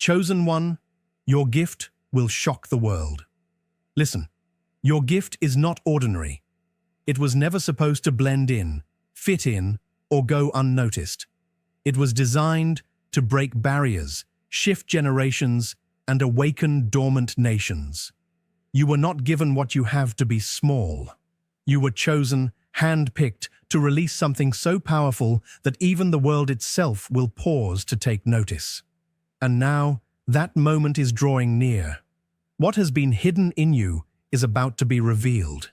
Chosen one, your gift will shock the world. Listen, your gift is not ordinary. It was never supposed to blend in, fit in, or go unnoticed. It was designed to break barriers, shift generations, and awaken dormant nations. You were not given what you have to be small. You were chosen, hand-picked, to release something so powerful that even the world itself will pause to take notice. And now, that moment is drawing near. What has been hidden in you is about to be revealed.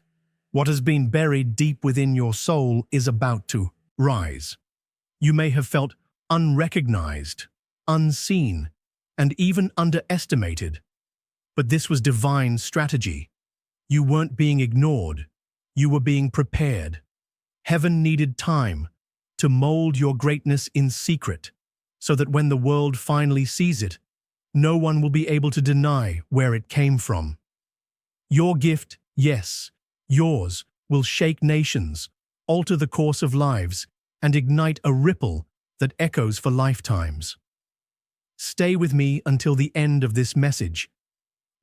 What has been buried deep within your soul is about to rise. You may have felt unrecognized, unseen, and even underestimated. But this was divine strategy. You weren't being ignored. You were being prepared. Heaven needed time to mold your greatness in secret, so that when the world finally sees it, no one will be able to deny where it came from. Your gift, yes, yours, will shake nations, alter the course of lives, and ignite a ripple that echoes for lifetimes. Stay with me until the end of this message.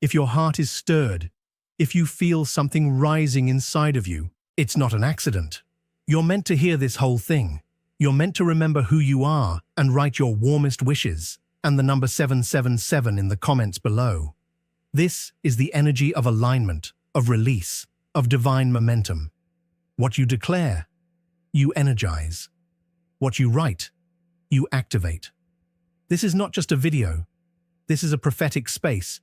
If your heart is stirred, if you feel something rising inside of you, it's not an accident. You're meant to hear this whole thing. You're meant to remember who you are and write your warmest wishes and the number 777 in the comments below. This is the energy of alignment, of release, of divine momentum. What you declare, you energize. What you write, you activate. This is not just a video. This is a prophetic space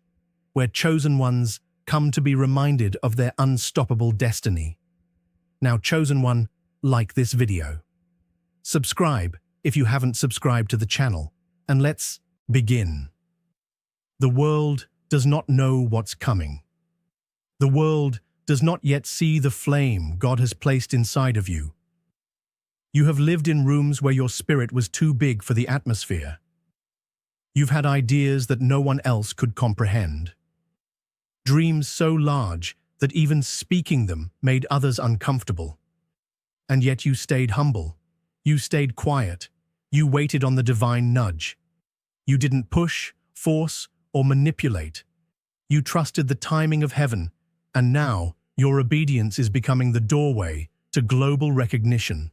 where chosen ones come to be reminded of their unstoppable destiny. Now, chosen one, like this video. Subscribe if you haven't subscribed to the channel, and let's begin. The world does not know what's coming. The world does not yet see the flame God has placed inside of you. You have lived in rooms where your spirit was too big for the atmosphere. You've had ideas that no one else could comprehend. Dreams so large that even speaking them made others uncomfortable. And yet you stayed humble. You stayed quiet. You waited on the divine nudge. You didn't push, force, or manipulate. You trusted the timing of heaven, and now your obedience is becoming the doorway to global recognition.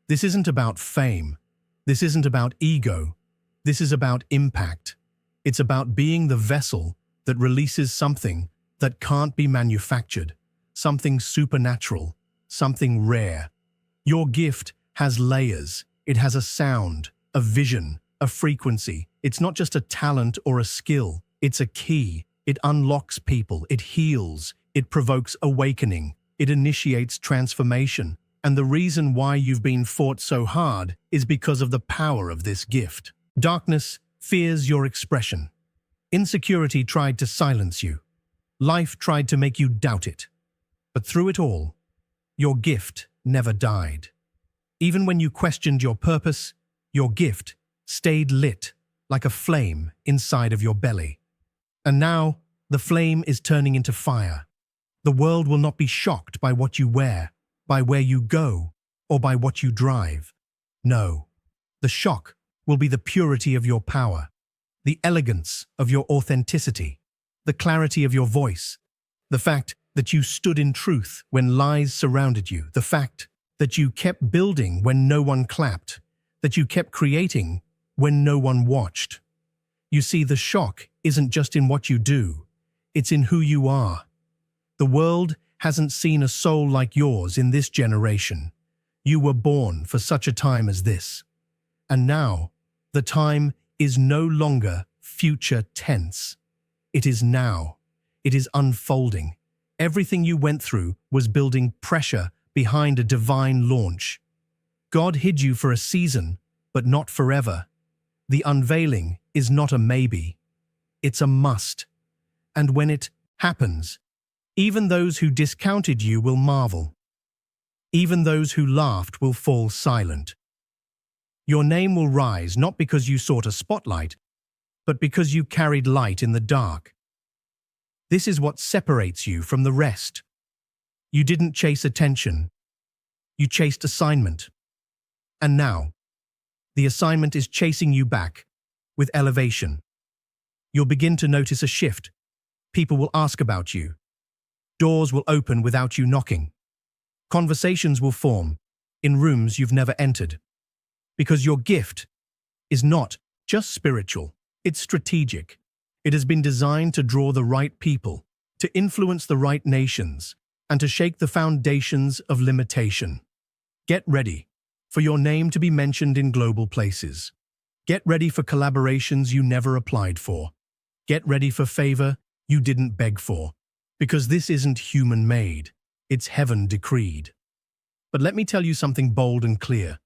This isn't about fame. This isn't about ego. This is about impact. It's about being the vessel that releases something that can't be manufactured, something supernatural, something rare. Your gift has layers. It has a sound, a vision, a frequency. It's not just a talent or a skill. It's a key. It unlocks people. It heals. It provokes awakening. It initiates transformation. And the reason why you've been fought so hard is because of the power of this gift. Darkness fears your expression. Insecurity tried to silence you. Life tried to make you doubt it. But through it all, your gift never died. Even when you questioned your purpose, your gift stayed lit like a flame inside of your belly. And now, the flame is turning into fire. The world will not be shocked by what you wear, by where you go, or by what you drive. No, the shock will be the purity of your power, the elegance of your authenticity, the clarity of your voice, the fact that you stood in truth when lies surrounded you, the fact that you kept building when no one clapped, that you kept creating when no one watched. You see, the shock isn't just in what you do, it's in who you are. The world hasn't seen a soul like yours in this generation. You were born for such a time as this. And now, the time is no longer future tense. It is now. It is unfolding. Everything you went through was building pressure behind a divine launch. God hid you for a season, but not forever. The unveiling is not a maybe. It's a must. And when it happens, even those who discounted you will marvel. Even those who laughed will fall silent. Your name will rise not because you sought a spotlight, but because you carried light in the dark. This is what separates you from the rest. You didn't chase attention. You chased assignment. And now, the assignment is chasing you back with elevation. You'll begin to notice a shift. People will ask about you. Doors will open without you knocking. Conversations will form in rooms you've never entered. Because your gift is not just spiritual, it's strategic. It has been designed to draw the right people, to influence the right nations, and to shake the foundations of limitation. Get ready for your name to be mentioned in global places. Get ready for collaborations you never applied for. Get ready for favor you didn't beg for. Because this isn't human-made, it's heaven-decreed. But let me tell you something bold and clear.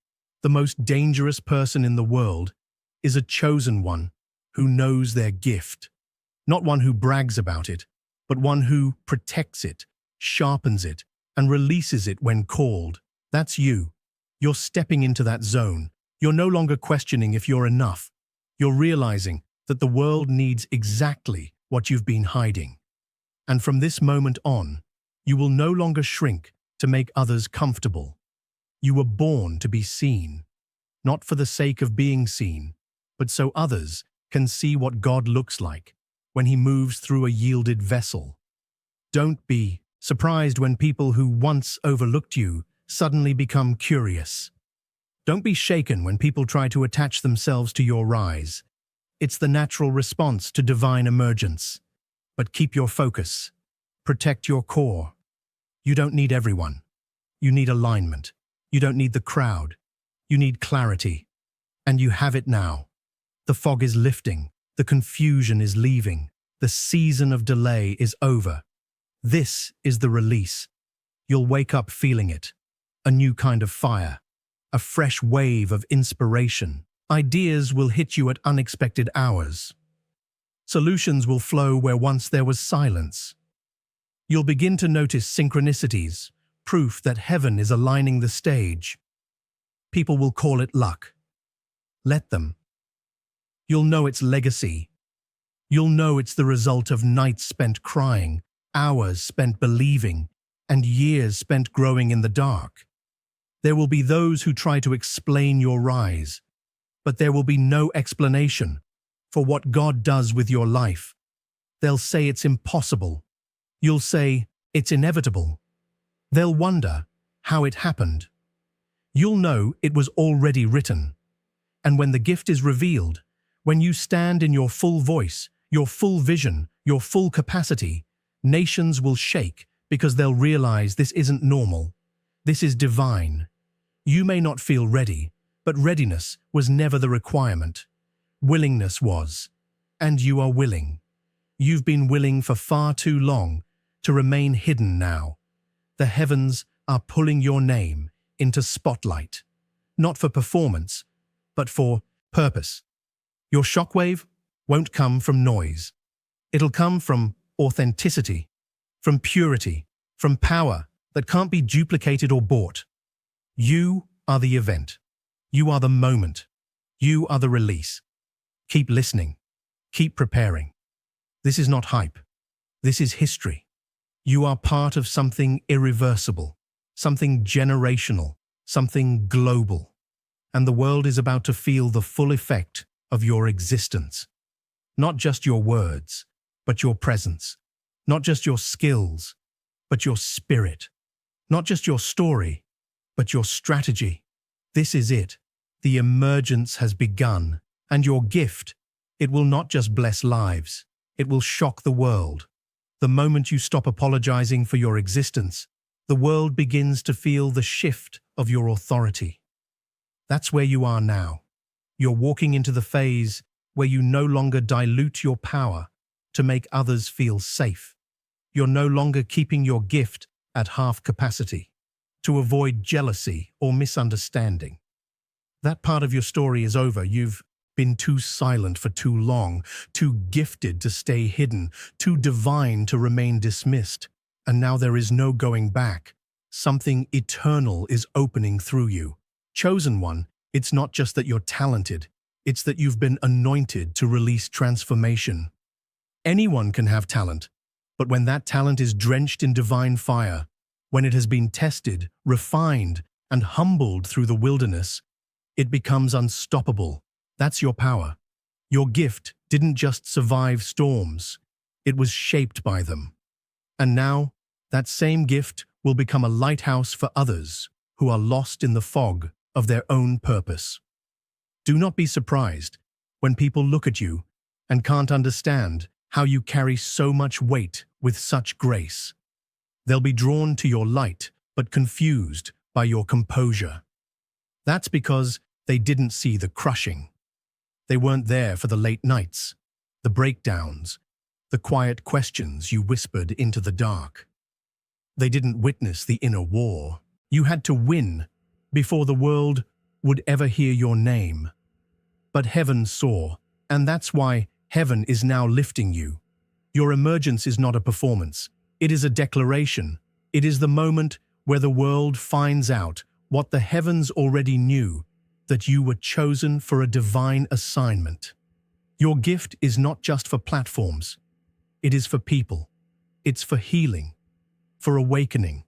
The most dangerous person in the world is a chosen one who knows their gift. Not one who brags about it, but one who protects it, sharpens it, and releases it when called. That's you. You're stepping into that zone. You're no longer questioning if you're enough. You're realizing that the world needs exactly what you've been hiding. And from this moment on, you will no longer shrink to make others comfortable. You were born to be seen, not for the sake of being seen, but so others can see what God looks like when He moves through a yielded vessel. Don't be surprised when people who once overlooked you suddenly become curious. Don't be shaken when people try to attach themselves to your rise. It's the natural response to divine emergence. But keep your focus. Protect your core. You don't need everyone. You need alignment. You don't need the crowd. You need clarity. And you have it now. The fog is lifting. The confusion is leaving. The season of delay is over. This is the release. You'll wake up feeling it. A new kind of fire. A fresh wave of inspiration. Ideas will hit you at unexpected hours. Solutions will flow where once there was silence. You'll begin to notice synchronicities, proof that heaven is aligning the stage. People will call it luck. Let them. You'll know it's legacy. You'll know it's the result of nights spent crying, hours spent believing, and years spent growing in the dark. There will be those who try to explain your rise, but there will be no explanation for what God does with your life. They'll say it's impossible. You'll say it's inevitable. They'll wonder how it happened. You'll know it was already written. And when the gift is revealed, when you stand in your full voice, your full vision, your full capacity, nations will shake because they'll realize this isn't normal. This is divine. You may not feel ready, but readiness was never the requirement. Willingness was. And you are willing. You've been willing for far too long to remain hidden now. The heavens are pulling your name into spotlight, not for performance, but for purpose. Your shockwave won't come from noise. It'll come from authenticity, from purity, from power that can't be duplicated or bought. You are the event. You are the moment. You are the release. Keep listening. Keep preparing. This is not hype. This is history. You are part of something irreversible, something generational, something global. And the world is about to feel the full effect of your existence. Not just your words, but your presence. Not just your skills, but your spirit. Not just your story, but your strategy. This is it. The emergence has begun. And your gift, it will not just bless lives, it will shock the world. The moment you stop apologizing for your existence, the world begins to feel the shift of your authority. That's where you are now. You're walking into the phase where you no longer dilute your power to make others feel safe. You're no longer keeping your gift at half capacity to avoid jealousy or misunderstanding. That part of your story is over. You've been too silent for too long, too gifted to stay hidden, too divine to remain dismissed. And now there is no going back. Something eternal is opening through you. Chosen one, it's not just that you're talented, it's that you've been anointed to release transformation. Anyone can have talent, but when that talent is drenched in divine fire, when it has been tested, refined, and humbled through the wilderness, it becomes unstoppable. That's your power. Your gift didn't just survive storms, it was shaped by them. And now, that same gift will become a lighthouse for others who are lost in the fog of their own purpose. Do not be surprised when people look at you and can't understand how you carry so much weight with such grace. They'll be drawn to your light, but confused by your composure. That's because they didn't see the crushing. They weren't there for the late nights, the breakdowns, the quiet questions you whispered into the dark. They didn't witness the inner war. You had to win before the world would ever hear your name. But heaven saw, and that's why heaven is now lifting you. Your emergence is not a performance. It is a declaration. It is the moment where the world finds out what the heavens already knew, that you were chosen for a divine assignment. Your gift is not just for platforms. It is for people. It's for healing, for awakening,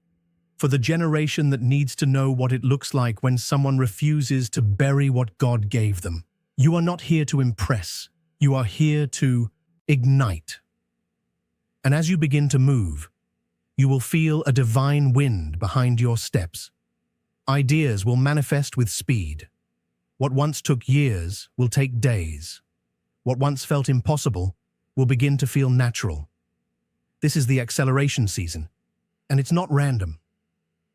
for the generation that needs to know what it looks like when someone refuses to bury what God gave them. You are not here to impress. You are here to ignite. And as you begin to move, you will feel a divine wind behind your steps. Ideas will manifest with speed. What once took years will take days. What once felt impossible will begin to feel natural. This is the acceleration season, and it's not random.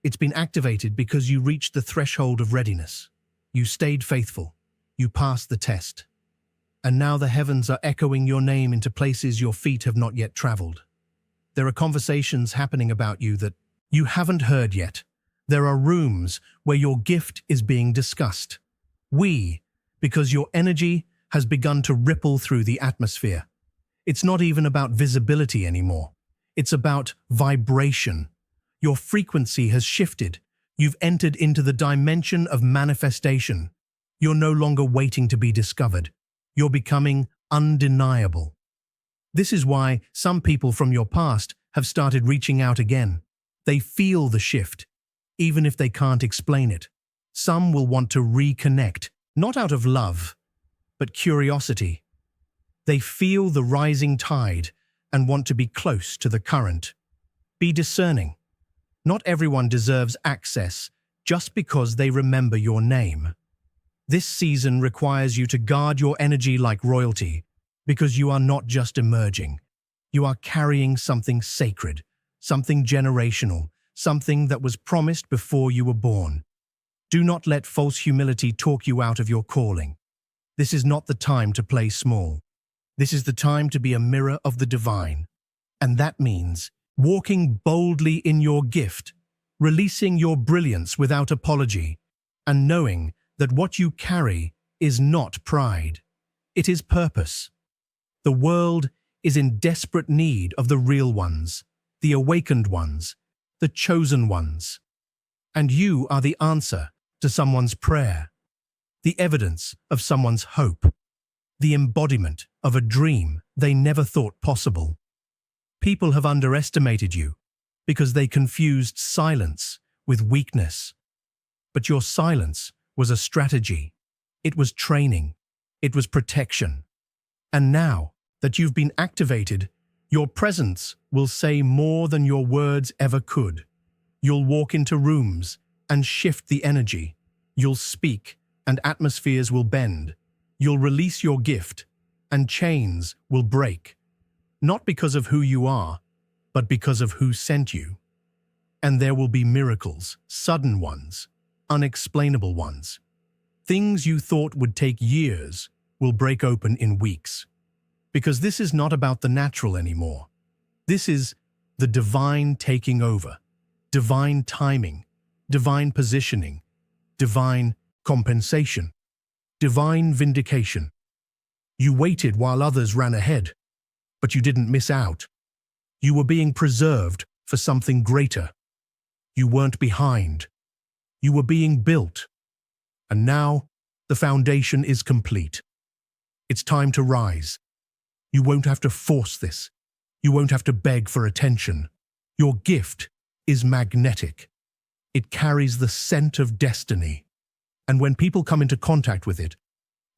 It's been activated because you reached the threshold of readiness. You stayed faithful. You passed the test. And now the heavens are echoing your name into places your feet have not yet traveled. There are conversations happening about you that you haven't heard yet. There are rooms where your gift is being discussed. Because your energy has begun to ripple through the atmosphere. It's not even about visibility anymore. It's about vibration. Your frequency has shifted. You've entered into the dimension of manifestation. You're no longer waiting to be discovered. You're becoming undeniable. This is why some people from your past have started reaching out again. They feel the shift, even if they can't explain it. Some will want to reconnect, not out of love, but curiosity. They feel the rising tide and want to be close to the current. Be discerning. Not everyone deserves access just because they remember your name. This season requires you to guard your energy like royalty, because you are not just emerging. You are carrying something sacred, something generational, something that was promised before you were born. Do not let false humility talk you out of your calling. This is not the time to play small. This is the time to be a mirror of the divine. And that means walking boldly in your gift, releasing your brilliance without apology, and knowing that what you carry is not pride. It is purpose. The world is in desperate need of the real ones, the awakened ones, the chosen ones. And you are the answer to someone's prayer, the evidence of someone's hope, the embodiment of a dream they never thought possible. People have underestimated you because they confused silence with weakness. But your silence was a strategy. It was training. It was protection. And now that you've been activated, your presence will say more than your words ever could. You'll walk into rooms and shift the energy. You'll speak and atmospheres will bend. You'll release your gift and chains will break. Not because of who you are, but because of who sent you. And there will be miracles, sudden ones, unexplainable ones. Things you thought would take years will break open in weeks. Because this is not about the natural anymore. This is the divine taking over, divine timing, divine positioning, divine compensation, divine vindication. You waited while others ran ahead, but you didn't miss out. You were being preserved for something greater. You weren't behind. You were being built. And now the foundation is complete. It's time to rise. You won't have to force this. You won't have to beg for attention. Your gift is magnetic. It carries the scent of destiny. And when people come into contact with it,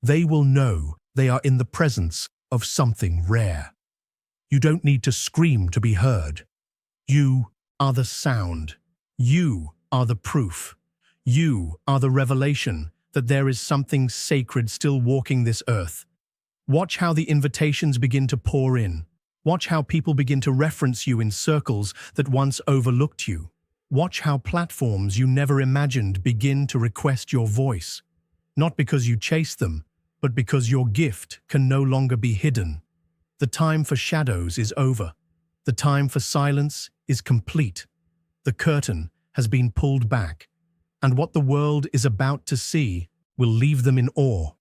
they will know they are in the presence of something rare. You don't need to scream to be heard. You are the sound. You are the proof. You are the revelation that there is something sacred still walking this earth. Watch how the invitations begin to pour in. Watch how people begin to reference you in circles that once overlooked you. Watch how platforms you never imagined begin to request your voice. Not because you chase them, but because your gift can no longer be hidden. The time for shadows is over. The time for silence is complete. The curtain has been pulled back, and what the world is about to see will leave them in awe.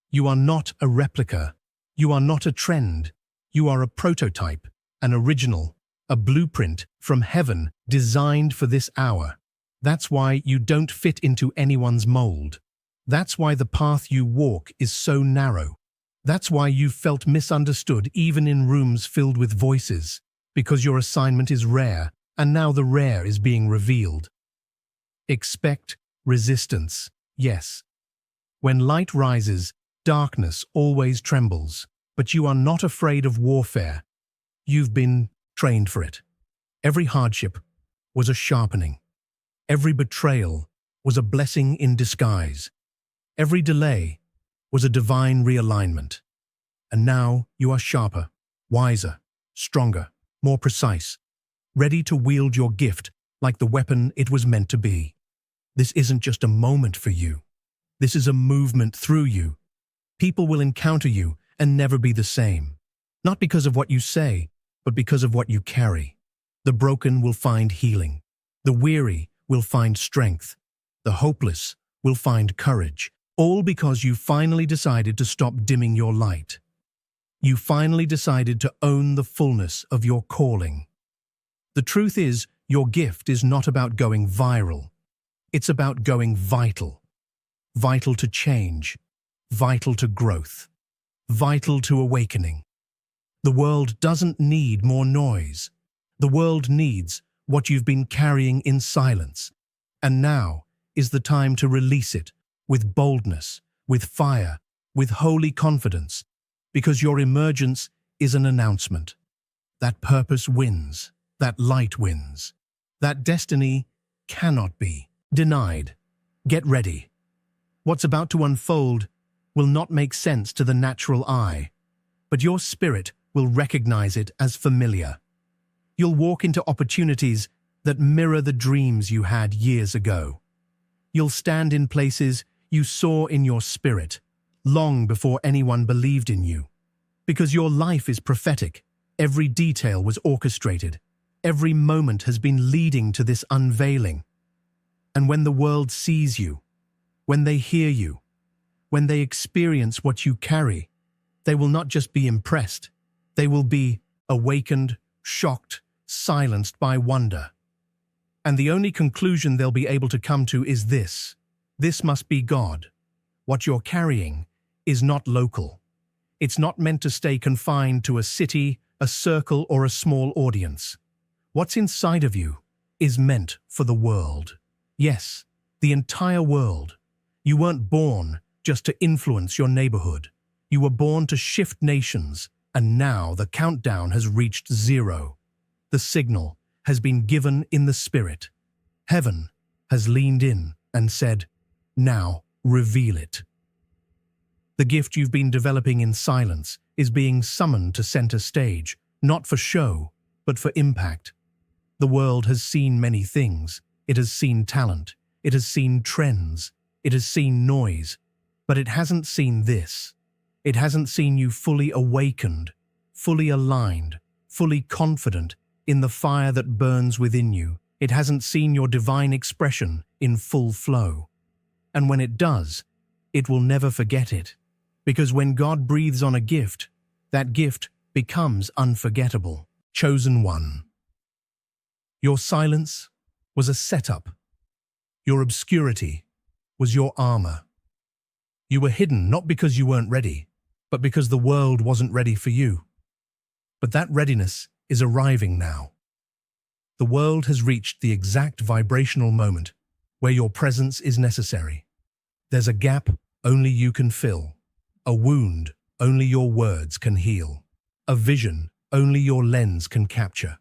You are not a replica. You are not a trend. You are a prototype, an original, a blueprint from heaven designed for this hour. That's why you don't fit into anyone's mold. That's why the path you walk is so narrow. That's why you've felt misunderstood even in rooms filled with voices, because your assignment is rare, and now the rare is being revealed. Expect resistance, yes. When light rises, darkness always trembles, but you are not afraid of warfare. You've been trained for it. Every hardship was a sharpening. Every betrayal was a blessing in disguise. Every delay was a divine realignment. And now you are sharper, wiser, stronger, more precise, ready to wield your gift like the weapon it was meant to be. This isn't just a moment for you. This is a movement through you. People will encounter you and never be the same. Not because of what you say, but because of what you carry. The broken will find healing. The weary will find strength. The hopeless will find courage. All because you finally decided to stop dimming your light. You finally decided to own the fullness of your calling. The truth is, your gift is not about going viral. It's about going vital. Vital to change. Vital to growth. Vital to awakening. The world doesn't need more noise. The world needs what you've been carrying in silence. And now is the time to release it with boldness, with fire, with holy confidence, because your emergence is an announcement. That purpose wins. That light wins. That destiny cannot be denied. Get ready. What's about to unfold will not make sense to the natural eye, but your spirit will recognize it as familiar. You'll walk into opportunities that mirror the dreams you had years ago. You'll stand in places you saw in your spirit, long before anyone believed in you. Because your life is prophetic, every detail was orchestrated, every moment has been leading to this unveiling. And when the world sees you, when they hear you, when they experience what you carry, they will not just be impressed, they will be awakened, shocked, silenced by wonder. And the only conclusion they'll be able to come to is this: this must be God. What you're carrying is not local. It's not meant to stay confined to a city, a circle, or a small audience. What's inside of you is meant for the world. Yes, the entire world. You weren't born just to influence your neighborhood. You were born to shift nations, and now the countdown has reached 0. The signal has been given in the spirit. Heaven has leaned in and said, "Now reveal it." The gift you've been developing in silence is being summoned to center stage, not for show, but for impact. The world has seen many things. It has seen talent. It has seen trends. It has seen noise. But it hasn't seen this. It hasn't seen you fully awakened, fully aligned, fully confident in the fire that burns within you. It hasn't seen your divine expression in full flow. And when it does, it will never forget it. Because when God breathes on a gift, that gift becomes unforgettable. Chosen one. Your silence was a setup. Your obscurity was your armor. You were hidden not because you weren't ready, but because the world wasn't ready for you. But that readiness is arriving now. The world has reached the exact vibrational moment where your presence is necessary. There's a gap only you can fill, a wound only your words can heal. A vision only your lens can capture.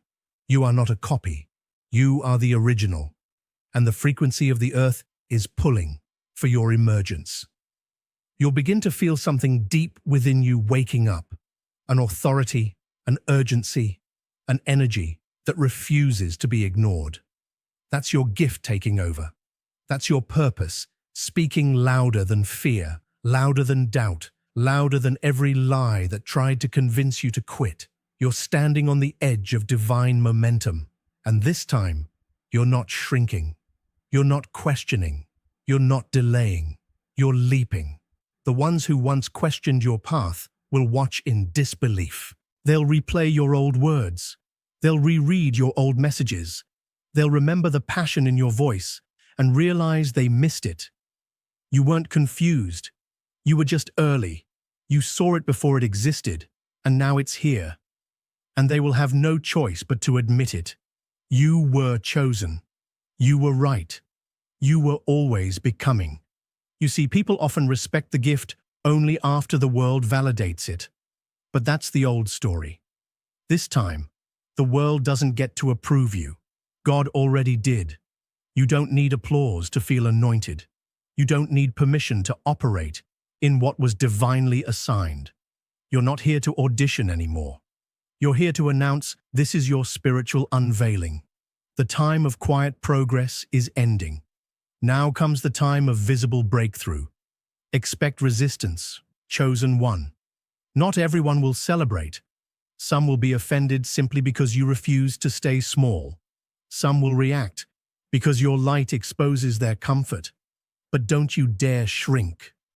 You are not a copy. You are the original. And the frequency of the earth is pulling for your emergence. You'll begin to feel something deep within you waking up. An authority, an urgency, an energy that refuses to be ignored. That's your gift taking over. That's your purpose, speaking louder than fear, louder than doubt, louder than every lie that tried to convince you to quit. You're standing on the edge of divine momentum. And this time, you're not shrinking. You're not questioning. You're not delaying. You're leaping. The ones who once questioned your path will watch in disbelief. They'll replay your old words. They'll reread your old messages. They'll remember the passion in your voice and realize they missed it. You weren't confused. You were just early. You saw it before it existed, and now it's here. And they will have no choice but to admit it. You were chosen. You were right. You were always becoming. You see, people often respect the gift only after the world validates it. But that's the old story. This time, the world doesn't get to approve you. God already did. You don't need applause to feel anointed. You don't need permission to operate in what was divinely assigned. You're not here to audition anymore. You're here to announce this is your spiritual unveiling. The time of quiet progress is ending. Now comes the time of visible breakthrough. Expect resistance, chosen one. Not everyone will celebrate. Some will be offended simply because you refuse to stay small. Some will react because your light exposes their comfort. But don't you dare shrink.